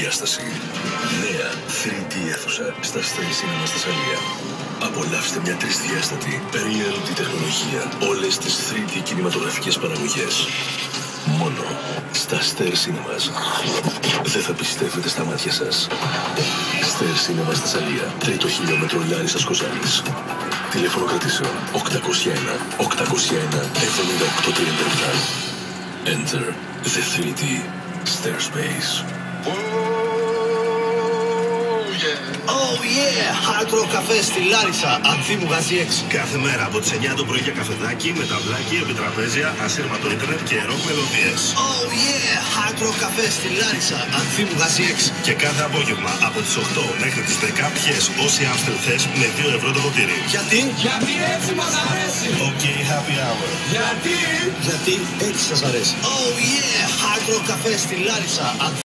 διάσταση. Νέα 3D αίθουσα στα Star Cinema στα Σαλία. Απολαύστε μια τρισδιάστατη, περίεργη τεχνολογία. Όλες τις 3D κινηματογραφικές παραγωγές. Μόνο στα Star Cinemas. Δεν θα πιστεύετε στα μάτια σας. Star Cinema στα Σαλία. 3ο χιλιόμετρο Λάρισσας Κοζάνης. Τηλέφωνο κρατήσεων 801 801 7837. Enter the 3D Star Space. Oh yeah! Hard Rock Café στη Λάρισα, Ανθίμου Γαζί 6. Κάθε μέρα από τις 9 το πρωί για καφεδάκι, με ταυλάκι, επιτραπέζια, ασύρματο ίντερνετ και ροκ μελωδίες. Oh yeah! Hard Rock Café στη Λάρισα, Ανθίμου Γαζί 6. Και κάθε απόγευμα από τις 8 μέχρι τις 10 πιες όση άμστελ θες με 2 ευρώ το ποτήρι. Γιατί? Γιατί έτσι μας αρέσει! OK Happy Hour. Γιατί Γιατί έτσι σας αρέσει. Oh yeah! Hard Rock Café στη Λάρισα,